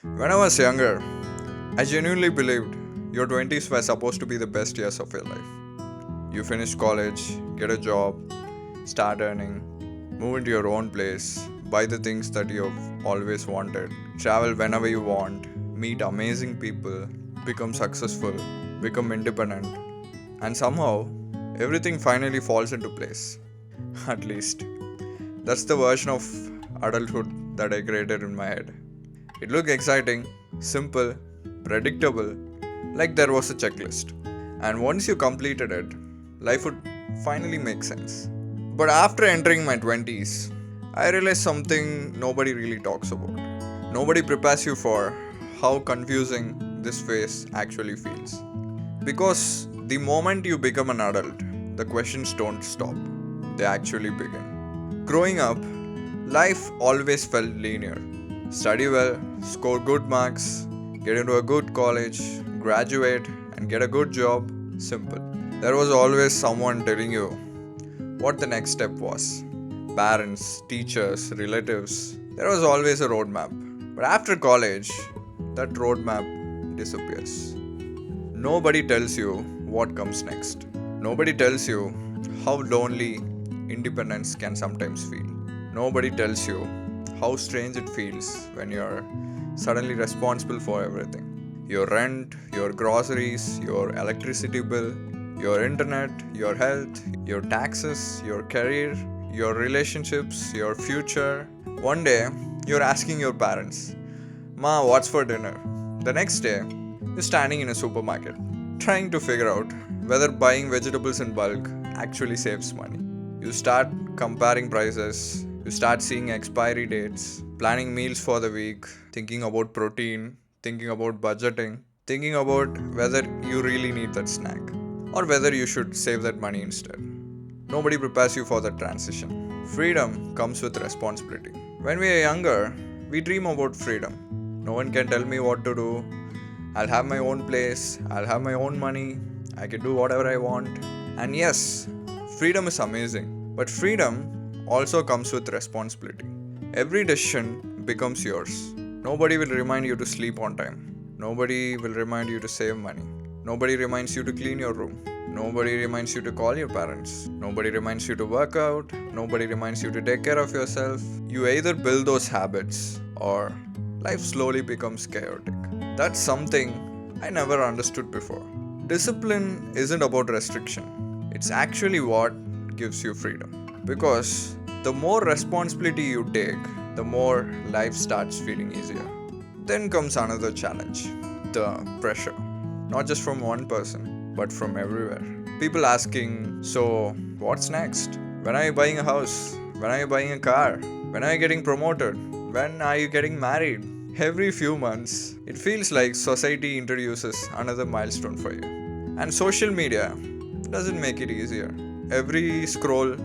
When I was younger, I genuinely believed your 20s were supposed to be the best years of your life. You finish college, get a job, start earning, move into your own place, buy the things that you've always wanted, travel whenever you want, meet amazing people, become successful, become independent, and somehow everything finally falls into place. At least, that's the version of adulthood that I created in my head. It looked exciting, simple, predictable, like there was a checklist. And once you completed it, life would finally make sense. But after entering my 20s, I realized something nobody really talks about. Nobody prepares you for how confusing this phase actually feels. Because the moment you become an adult, the questions don't stop, they actually begin. Growing up, life always felt linear. Study well, score good marks, get into a good college, graduate, and get a good job. Simple. There was always someone telling you what the next step was. Parents, teachers, relatives. There was always a roadmap. But after college, that roadmap disappears. Nobody tells you what comes next. Nobody tells you how lonely independence can sometimes feel. Nobody tells you how strange it feels when you're suddenly responsible for everything. Your rent, your groceries, your electricity bill, your internet, your health, your taxes, your career, your relationships, your future. One day, you're asking your parents, Ma, what's for dinner? The next day, you're standing in a supermarket, trying to figure out whether buying vegetables in bulk actually saves money. You start comparing prices, you start seeing expiry dates, planning meals for the week, thinking about protein, thinking about budgeting, thinking about whether you really need that snack or whether you should save that money instead. Nobody prepares you for that transition. Freedom comes with responsibility. When we are younger, we dream about freedom. No one can tell me what to do. I'll have my own place, I'll have my own money, I can do whatever I want. And yes, freedom is amazing, but freedom also comes with responsibility. Every decision becomes yours. Nobody will remind you to sleep on time. Nobody will remind you to save money. Nobody reminds you to clean your room. Nobody reminds you to call your parents. Nobody reminds you to work out. Nobody reminds you to take care of yourself. You either build those habits or life slowly becomes chaotic. That's something I never understood before. Discipline isn't about restriction, it's actually what gives you freedom. Because the more responsibility you take, the more life starts feeling easier. Then comes another challenge, the pressure. Not just from one person, but from everywhere. People asking, so what's next? When are you buying a house? When are you buying a car? When are you getting promoted? When are you getting married? Every few months, it feels like society introduces another milestone for you. And social media doesn't make it easier. Every scroll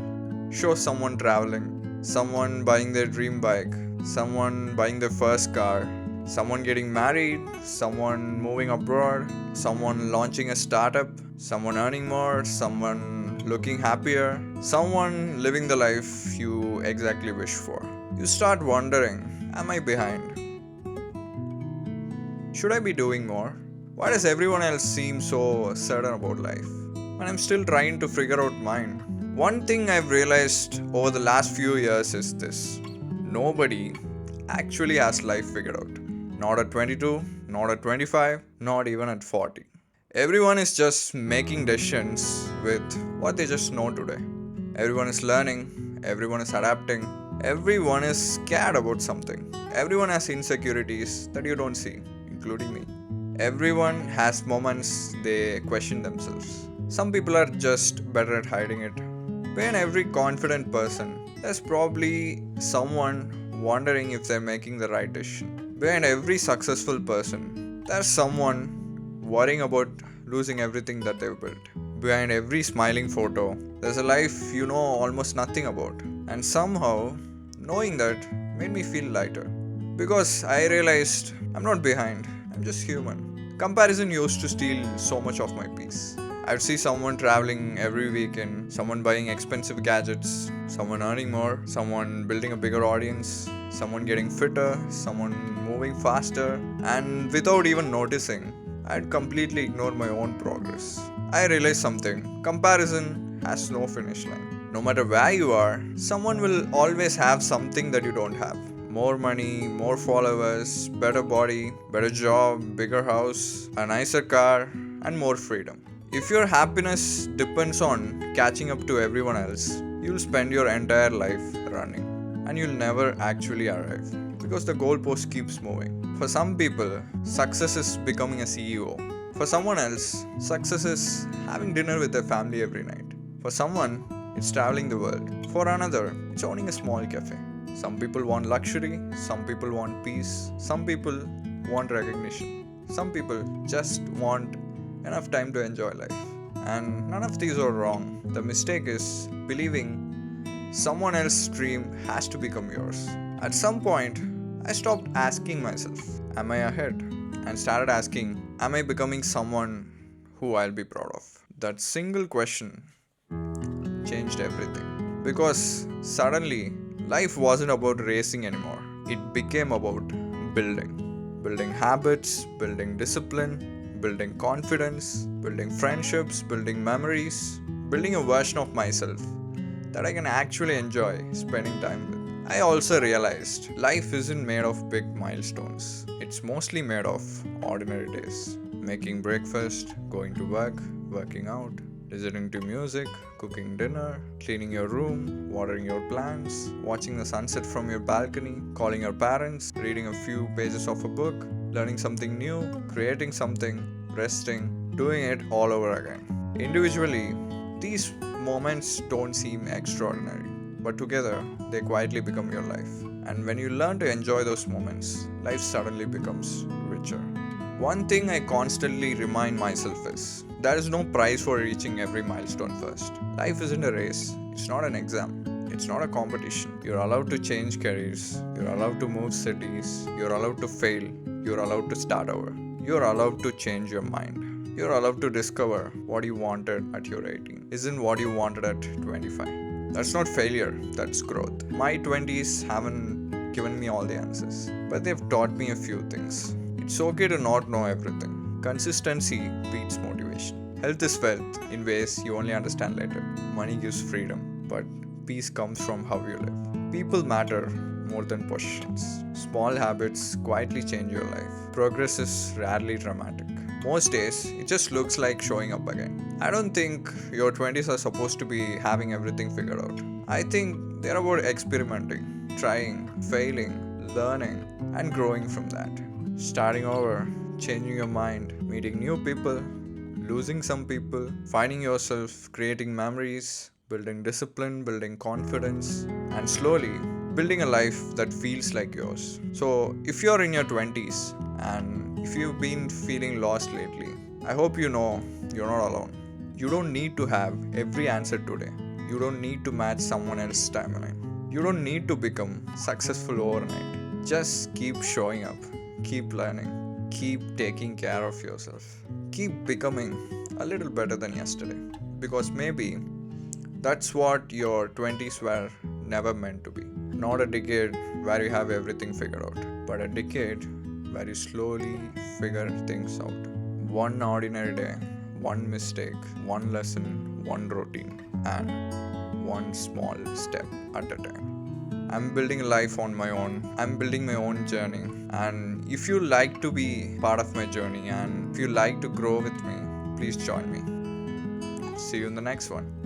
shows someone traveling, someone buying their dream bike, someone buying their first car, someone getting married, someone moving abroad, someone launching a startup, someone earning more, someone looking happier, someone living the life you exactly wish for. You start wondering, am I behind? Should I be doing more? Why does everyone else seem so certain about life when I'm still trying to figure out mine? One thing I've realized over the last few years is this: nobody actually has life figured out. Not at 22, not at 25, not even at 40. Everyone is just making decisions with what they just know today. Everyone is learning, everyone is adapting, everyone is scared about something. Everyone has insecurities that you don't see, including me. Everyone has moments they question themselves. Some people are just better at hiding it. Behind every confident person, there's probably someone wondering if they're making the right decision. Behind every successful person, there's someone worrying about losing everything that they've built. Behind every smiling photo, there's a life you know almost nothing about. And somehow, knowing that made me feel lighter. Because I realized I'm not behind, I'm just human. Comparison used to steal so much of my peace. I'd see someone traveling every weekend, someone buying expensive gadgets, someone earning more, someone building a bigger audience, someone getting fitter, someone moving faster, and without even noticing, I'd completely ignore my own progress. I realized something: comparison has no finish line. No matter where you are, someone will always have something that you don't have. More money, more followers, better body, better job, bigger house, a nicer car, and more freedom. If your happiness depends on catching up to everyone else, you'll spend your entire life running and you'll never actually arrive because the goalpost keeps moving. For some people, success is becoming a CEO. For someone else, success is having dinner with their family every night. For someone, it's traveling the world. For another, it's owning a small cafe. Some people want luxury, some people want peace, some people want recognition, some people just want enough time to enjoy life. And none of these are wrong. The mistake is believing someone else's dream has to become yours. At some point, I stopped asking myself, am I ahead? And started asking, am I becoming someone who I'll be proud of? That single question changed everything. Because suddenly, life wasn't about racing anymore. It became about building. Building habits, building discipline, building confidence, building friendships, building memories, building a version of myself that I can actually enjoy spending time with. I also realized life isn't made of big milestones. It's mostly made of ordinary days. Making breakfast, going to work, working out, listening to music, cooking dinner, cleaning your room, watering your plants, watching the sunset from your balcony, calling your parents, reading a few pages of a book, learning something new, creating something, resting, doing it all over again. Individually, these moments don't seem extraordinary, but together they quietly become your life. And when you learn to enjoy those moments, life suddenly becomes richer. One thing I constantly remind myself is there is no prize for reaching every milestone first. Life isn't a race, it's not an exam, it's not a competition. You're allowed to change careers, you're allowed to move cities, you're allowed to fail, you're allowed to start over, you're allowed to change your mind. You're allowed to discover what you wanted at your 18 isn't what you wanted at 25. That's not failure, that's growth. My 20s haven't given me all the answers, but they've taught me a few things. It's okay to not know everything. Consistency beats motivation. Health is wealth in ways you only understand later. Money gives freedom, but peace comes from how you live. People matter more than possessions. Small habits quietly change your life. Progress is rarely dramatic. Most days, it just looks like showing up again. I don't think your 20s are supposed to be having everything figured out. I think they're about experimenting, trying, failing, learning, and growing from that. Starting over, changing your mind, meeting new people, losing some people, finding yourself, creating memories, building discipline, building confidence, and slowly building a life that feels like yours. So, if you're in your 20s and if you've been feeling lost lately, I hope you know you're not alone. You don't need to have every answer today. You don't need to match someone else's timeline. You don't need to become successful overnight. Just keep showing up, keep learning, keep taking care of yourself, keep becoming a little better than yesterday. Because maybe that's what your 20s were never meant to be. Not a decade where you have everything figured out, but a decade where you slowly figure things out. One ordinary day, one mistake, one lesson, one routine, and one small step at a time. I'm building a life on my own. I'm building my own journey. And if you like to be part of my journey and if you like to grow with me, please join me. See you in the next one.